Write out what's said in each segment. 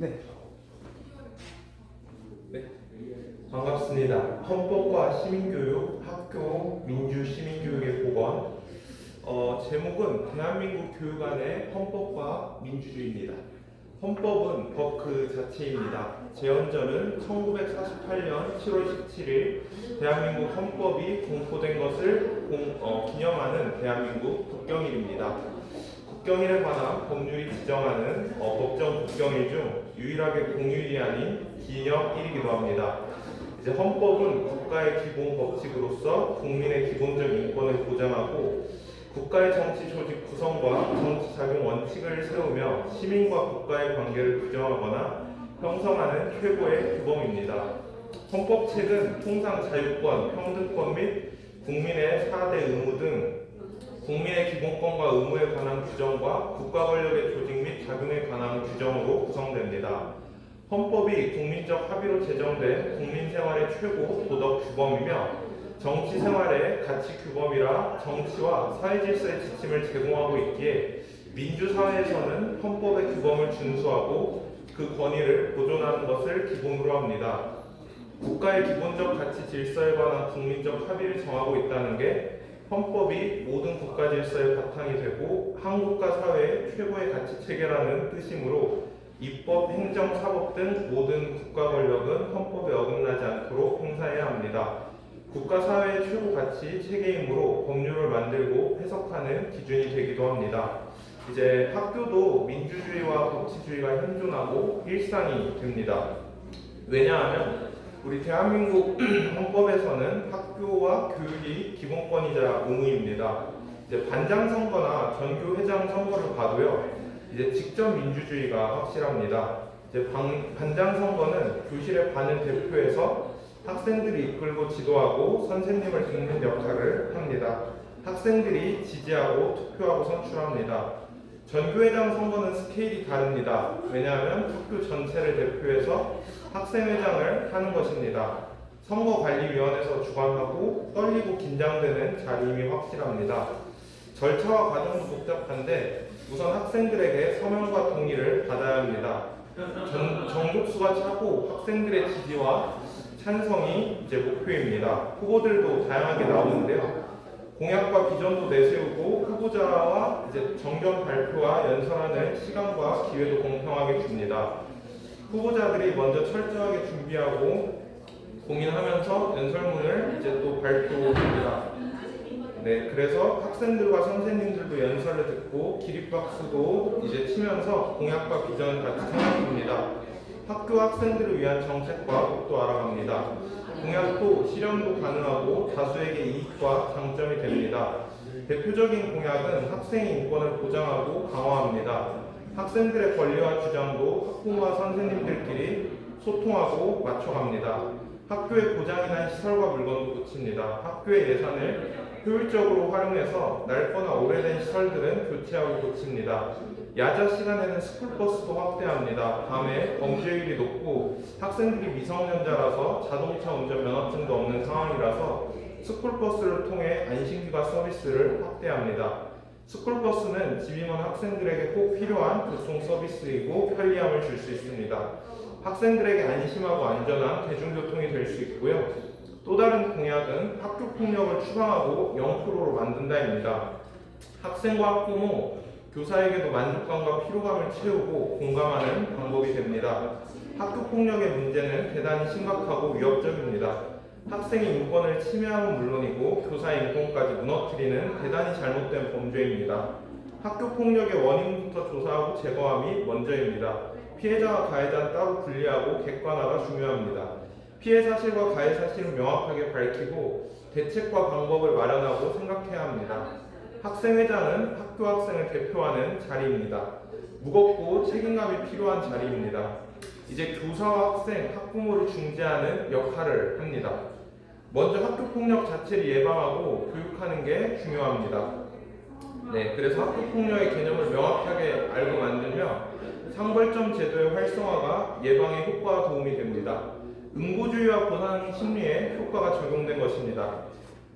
네. 네, 반갑습니다. 헌법과 시민교육, 학교 민주시민교육의 복원. 제목은 대한민국 교육 안의 헌법과 민주주의입니다. 헌법은 법 그 자체입니다. 제헌절은 1948년 7월 17일 대한민국 헌법이 공포된 것을 기념하는 대한민국 국경일입니다. 국경일에 관한 법률이 지정하는 법정 국경일 중 유일하게 공휴일이 아닌 기념일이기도 합니다. 이제 헌법은 국가의 기본 법칙으로서 국민의 기본적 인권을 보장하고 국가의 정치 조직 구성과 정치 작용 원칙을 세우며 시민과 국가의 관계를 규정하거나 형성하는 최고의 규범입니다. 헌법책은 통상 자유권, 평등권 및 국민의 4대 의무 등 국민의 기본권과 의무에 관한 규정과 국가 권력의 조직 및 작용에 관한 규정으로 구성됩니다. 헌법이 국민적 합의로 제정된 국민 생활의 최고 도덕 규범이며 정치 생활의 가치 규범이라 정치와 사회 질서의 지침을 제공하고 있기에 민주사회에서는 헌법의 규범을 준수하고 그 권위를 보존하는 것을 기본으로 합니다. 국가의 기본적 가치 질서에 관한 국민적 합의를 정하고 있다는 게 헌법이 모든 국가 질서의 바탕이 되고 한국과 사회의 최고의 가치 체계라는 뜻이므로 입법, 행정, 사법 등 모든 국가 권력은 헌법에 어긋나지 않도록 행사해야 합니다. 국가 사회의 최고 가치 체계이므로 법률을 만들고 해석하는 기준이 되기도 합니다. 이제 학교도 민주주의와 법치주의가 현존하고 일상이 됩니다. 왜냐하면 우리 대한민국 헌법에서는 학교와 교육이 기본권이자 의무입니다. 이제 반장 선거나 전교 회장 선거를 봐도요, 이제 직접 민주주의가 확실합니다. 이제 반장 선거는 교실의 반을 대표해서 학생들이 이끌고 지도하고 선생님을 돕는 역할을 합니다. 학생들이 지지하고 투표하고 선출합니다. 전교회장 선거는 스케일이 다릅니다. 왜냐하면 학교 전체를 대표해서 학생회장을 하는 것입니다. 선거관리위원회에서 주관하고 떨리고 긴장되는 자리임이 확실합니다. 절차와 과정도 복잡한데 우선 학생들에게 서명과 동의를 받아야 합니다. 정족수가 차고 학생들의 지지와 찬성이 이제 목표입니다. 후보들도 다양하게 나오는데요. 공약과 비전도 내세우고 후보자와 이제 정견 발표와 연설하는 시간과 기회도 공평하게 줍니다. 후보자들이 먼저 철저하게 준비하고 고민하면서 연설문을 이제 또 발표합니다. 네, 그래서 학생들과 선생님들도 연설을 듣고 기립박수도 이제 치면서 공약과 비전을 같이 생각합니다. 학교 학생들을 위한 정책과 법도 알아갑니다. 공약도 실현도 가능하고 다수에게 이익과 장점이 됩니다. 대표적인 공약은 학생의 인권을 보장하고 강화합니다. 학생들의 권리와 주장도 학부모와 선생님들끼리 소통하고 맞춰갑니다. 학교의 고장이 난 시설과 물건도 고칩니다. 학교의 예산을 효율적으로 활용해서 낡거나 오래된 시설들은 교체하고 고칩니다. 야자 시간에는 스쿨버스도 확대합니다. 밤에 범죄율이 높고 학생들이 미성년자라서 자동차 운전 면허증도 없는 상황이라서 스쿨버스를 통해 안심기가 서비스를 확대합니다. 스쿨버스는 집 임원 학생들에게 꼭 필요한 교통 서비스이고 편리함을 줄 수 있습니다. 학생들에게 안심하고 안전한 대중교통이 될 수 있고요. 또 다른 공약은 학교폭력을 추방하고 0%로 만든다입니다. 학생과 학부모, 교사에게도 만족감과 피로감을 채우고 공감하는 방법이 됩니다. 학교폭력의 문제는 대단히 심각하고 위협적입니다. 학생의 인권을 침해함은 물론이고 교사의 인권까지 무너뜨리는 대단히 잘못된 범죄입니다. 학교폭력의 원인부터 조사하고 제거함이 먼저입니다. 피해자와 가해자는 따로 분리하고 객관화가 중요합니다. 피해 사실과 가해 사실을 명확하게 밝히고 대책과 방법을 마련하고 생각해야 합니다. 학생회장은 학교 학생을 대표하는 자리입니다. 무겁고 책임감이 필요한 자리입니다. 이제 교사와 학생, 학부모를 중재하는 역할을 합니다. 먼저 학교폭력 자체를 예방하고 교육하는 게 중요합니다. 네, 그래서 학교폭력의 개념을 명확하게 알고 만들며 상벌점 제도의 활성화가 예방에 효과와 도움이 됩니다. 응고주의와 보상 심리에 효과가 적용된 것입니다.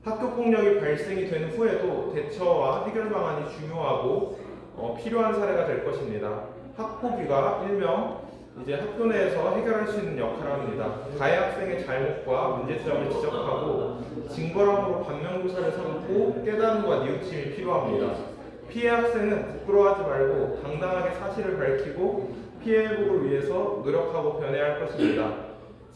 학교폭력이 발생이 된 후에도 대처와 해결 방안이 중요하고 필요한 사례가 될 것입니다. 학폭위가 일명 이제 학교 내에서 해결할 수 있는 역할을 합니다. 가해 학생의 잘못과 문제점을 지적하고 징벌함으로 반면교사를 삼고 깨달음과 뉘우침이 필요합니다. 피해 학생은 부끄러워하지 말고 당당하게 사실을 밝히고 피해 회복을 위해서 노력하고 변해야 할 것입니다.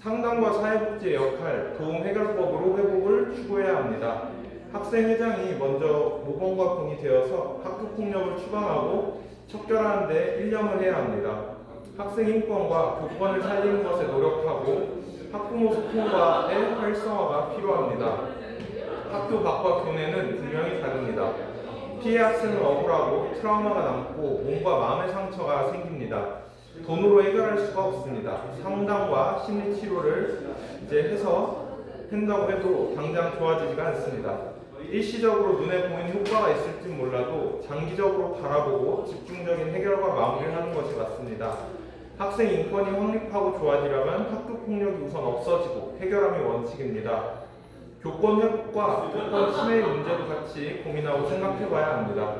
상담과 사회복지의 역할, 도움 해결법으로 회복을 추구해야 합니다. 학생회장이 먼저 모범과 본이 되어서 학교폭력을 추방하고 척결하는 데 일념을 해야 합니다. 학생 인권과 교권을 살리는 것에 노력하고 학부모 소통과의 활성화가 필요합니다. 학교 밖과 교내는 분명히 다릅니다. 피해 학생은 억울하고 트라우마가 남고 몸과 마음의 상처가 생깁니다. 돈으로 해결할 수가 없습니다. 상담과 심리치료를 한다고 해도 당장 좋아지지가 않습니다. 일시적으로 눈에 보이는 효과가 있을지 몰라도 장기적으로 바라보고 집중적인 해결과 마무리를 하는 것이 맞습니다. 학생 인권이 확립하고 좋아지려면 학교 폭력이 우선 없어지고 해결함이 원칙입니다. 교권 회복과 교권 침해 문제도 같이 고민하고 생각해봐야 합니다.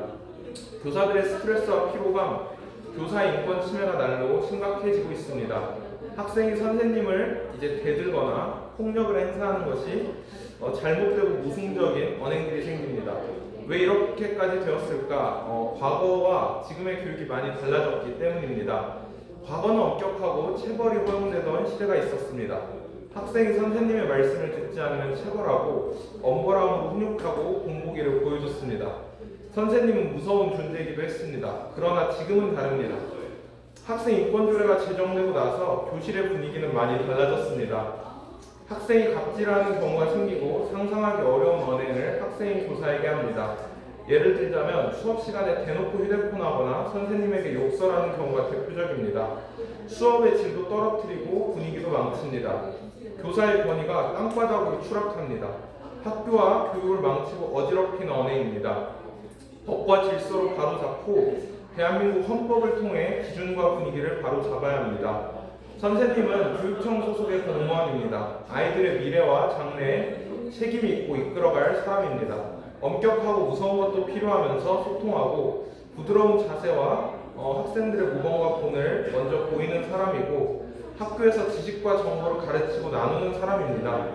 교사들의 스트레스와 피로감, 교사 인권 침해가 날로 심각해지고 있습니다. 학생이 선생님을 대들거나 폭력을 행사하는 것이 잘못되고 모순적인 언행들이 생깁니다. 왜 이렇게까지 되었을까? 과거와 지금의 교육이 많이 달라졌기 때문입니다. 과거는 엄격하고 체벌이 허용되던 시대가 있었습니다. 학생이 선생님의 말씀을 듣지 않으면 체벌하고 엄벌함으로 훈육하고 공부기를 보여줬습니다. 선생님은 무서운 존재이기도 했습니다. 그러나 지금은 다릅니다. 학생 인권조례가 제정되고 나서 교실의 분위기는 많이 달라졌습니다. 학생이 갑질하는 경우가 생기고 상상하기 어려운 언행을 학생이 교사에게 합니다. 예를 들자면 수업 시간에 대놓고 휴대폰 하거나 선생님에게 욕설하는 경우가 대표적입니다. 수업의 질도 떨어뜨리고 분위기도 망칩니다. 교사의 권위가 땅바닥으로 추락합니다. 학교와 교육을 망치고 어지럽히는 언행입니다. 법과 질서로 바로잡고 대한민국 헌법을 통해 기준과 분위기를 바로잡아야 합니다. 선생님은 교육청 소속의 공무원입니다. 아이들의 미래와 장래에 책임이 있고 이끌어갈 사람입니다. 엄격하고 무서운 것도 필요하면서 소통하고 부드러운 자세와 학생들의 모범과 본을 먼저 보이는 사람이고 학교에서 지식과 정보를 가르치고 나누는 사람입니다.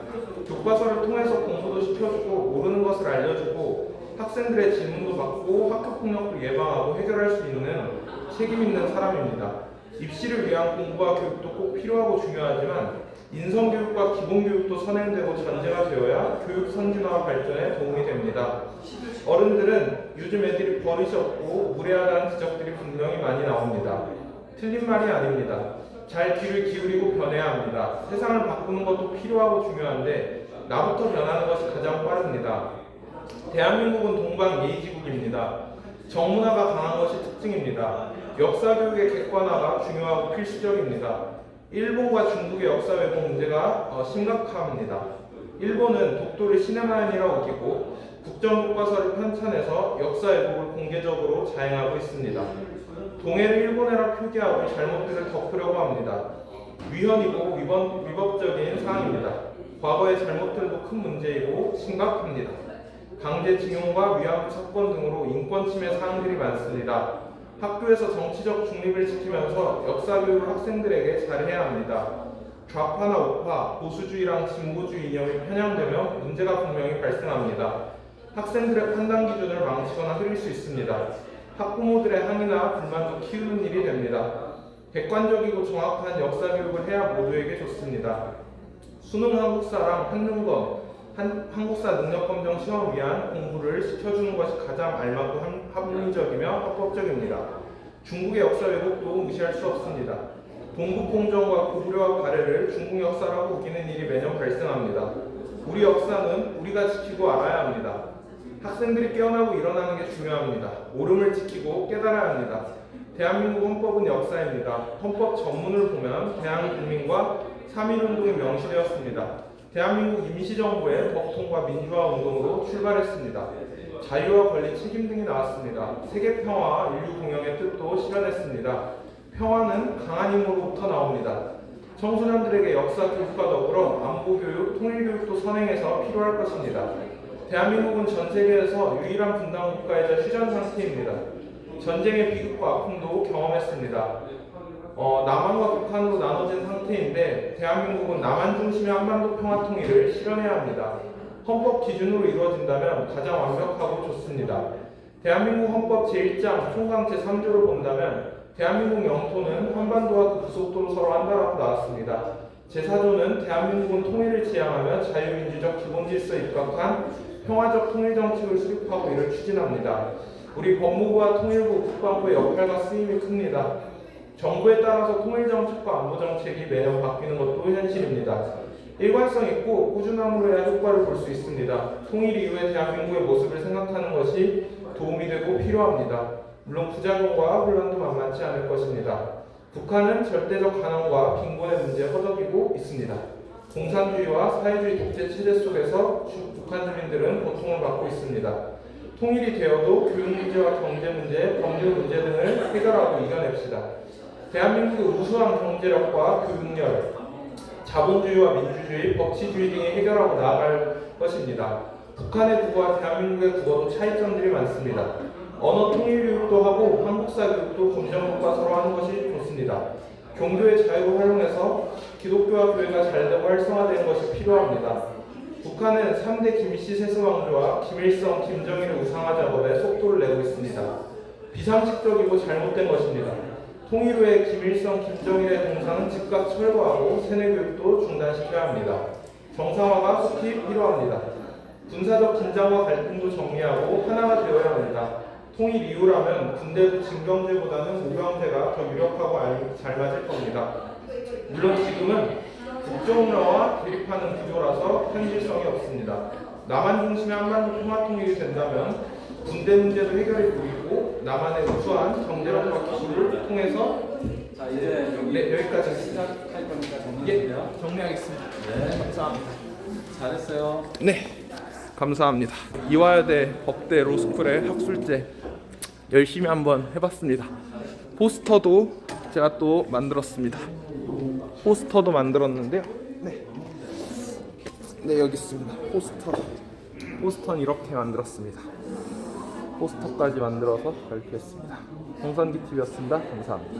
교과서를 통해서 공부도 시켜주고 모르는 것을 알려주고 학생들의 질문도 받고 학교폭력도 예방하고 해결할 수 있는 책임 있는 사람입니다. 입시를 위한 공부와 교육도 꼭 필요하고 중요하지만 인성교육과 기본교육도 선행되고 전제가 되어야 교육 선진화와 발전에 도움이 됩니다. 어른들은 요즘 애들이 버릇이 없고 무례하다는 지적들이 분명히 많이 나옵니다. 틀린 말이 아닙니다. 잘 귀를 기울이고 변해야 합니다. 세상을 바꾸는 것도 필요하고 중요한데 나부터 변하는 것이 가장 빠릅니다. 대한민국은 동방예의지국입니다. 정문화가 강한 것이 특징입니다. 역사교육의 객관화가 중요하고 필수적입니다. 일본과 중국의 역사 왜곡 문제가 심각합니다. 일본은 독도를 신의 마연이라 우기고 국정교과서를 편찬해서 역사 왜곡을 공개적으로 자행하고 있습니다. 동해를 일본해라 표기하고 잘못들을 덮으려고 합니다. 위헌이고 위법적인 사항입니다. 과거의 잘못들도 큰 문제이고 심각합니다. 강제징용과 위안부 사건 등으로 인권 침해 사항들이 많습니다. 학교에서 정치적 중립을 지키면서 역사교육을 학생들에게 잘해야 합니다. 좌파나 우파, 보수주의랑 진보주의 이념이 편향되면 문제가 분명히 발생합니다. 학생들의 판단 기준을 망치거나 흐릴 수 있습니다. 학부모들의 항의나 불만도 키우는 일이 됩니다. 객관적이고 정확한 역사교육을 해야 모두에게 좋습니다. 수능 한국사랑 한능검, 한국사 능력검정 시험 위한 공부를 시켜주는 것이 가장 알맞고 합리적이며 합법적입니다. 중국의 역사 왜곡도 무시할 수 없습니다. 동북공정과 고구려와 가래를 중국 역사라고 우기는 일이 매년 발생합니다. 우리 역사는 우리가 지키고 알아야 합니다. 학생들이 깨어나고 일어나는 게 중요합니다. 옳음을 지키고 깨달아야 합니다. 대한민국 헌법은 역사입니다. 헌법 전문을 보면 대한국민과 3.1운동이 명시되었습니다. 대한민국 임시정부의 법통과 민주화 운동으로 출발했습니다. 자유와 권리, 책임 등이 나왔습니다. 세계평화, 인류공영의 뜻도 실현했습니다. 평화는 강한 힘으로부터 나옵니다. 청소년들에게 역사 교육과 더불어 안보교육, 통일교육도 선행해서 필요할 것입니다. 대한민국은 전 세계에서 유일한 분단 국가이자 휴전 상태입니다. 전쟁의 비극과 아픔도 경험했습니다. 남한과 북한으로 나눠진 상태인데 대한민국은 남한 중심의 한반도 평화 통일을 실현해야 합니다. 헌법 기준으로 이루어진다면 가장 완벽하고 좋습니다. 대한민국 헌법 제1장 총강 제3조를 본다면 대한민국 영토는 한반도와 그 부속도로 서로 한다라고 나왔습니다. 제4조는 대한민국은 통일을 지향하며 자유민주적 기본질서에 입각한 평화적 통일정책을 수립하고 이를 추진합니다. 우리 법무부와 통일부, 국방부의 역할과 쓰임이 큽니다. 정부에 따라서 통일정책과 안보정책이 매년 바뀌는 것도 현실입니다. 일관성 있고 꾸준함으로 해야 효과를 볼 수 있습니다. 통일 이후의 대한민국의 모습을 생각하는 것이 도움이 되고 필요합니다. 물론 부작용과 혼란도 만만치 않을 것입니다. 북한은 절대적 가난과 빈곤의 문제에 허덕이고 있습니다. 공산주의와 사회주의 독재 체제 속에서 북한 주민들은 고통을 받고 있습니다. 통일이 되어도 교육 문제와 경제 문제, 법률 문제 등을 해결하고 이겨냅시다. 대한민국의 우수한 경제력과 교육력, 자본주의와 민주주의, 법치주의 등이 해결하고 나아갈 것입니다. 북한의 국어와 대한민국의 국어도 차이점들이 많습니다. 언어 통일 교육도 하고 한국사 교육도 검정국과 서로 하는 것이 좋습니다. 종교의 자유를 활용해서 기독교와 교회가 잘되고 활성화되는 것이 필요합니다. 북한은 3대 김씨 세습왕조와 김일성, 김정일의 우상화 작업에 속도를 내고 있습니다. 비상식적이고 잘못된 것입니다. 통일 후에 김일성, 김정일의 동상은 즉각 철거하고 세뇌교육도 중단시켜야 합니다. 정상화가 속히 필요합니다. 군사적 긴장과 갈등도 정리하고 하나가 되어야 합니다. 통일 이후라면 군대도 징병제보다는 모병제가 더 유력하고 잘 맞을 겁니다. 물론 지금은 국정운영과 대립하는 구조라서 현실성이 없습니다. 남한 중심의 한반도 평화 통일이 된다면 군대 문제도 해결이 보이고 남한의 우수한 경제력과 기술을 통해서 자 이제 여기까지 시작할 거니까 정리해주세요. 정리하겠습니다. 네, 감사합니다. 잘했어요. 네, 감사합니다. 이화여대 법대 로스쿨의 학술제 열심히 한번 해봤습니다. 포스터도 제가 또 만들었습니다. 포스터도 만들었는데요. 네, 여기 있습니다. 포스터는 이렇게 만들었습니다. 포스터까지 만들어서 발표했습니다. 홍선기 TV였습니다. 감사합니다.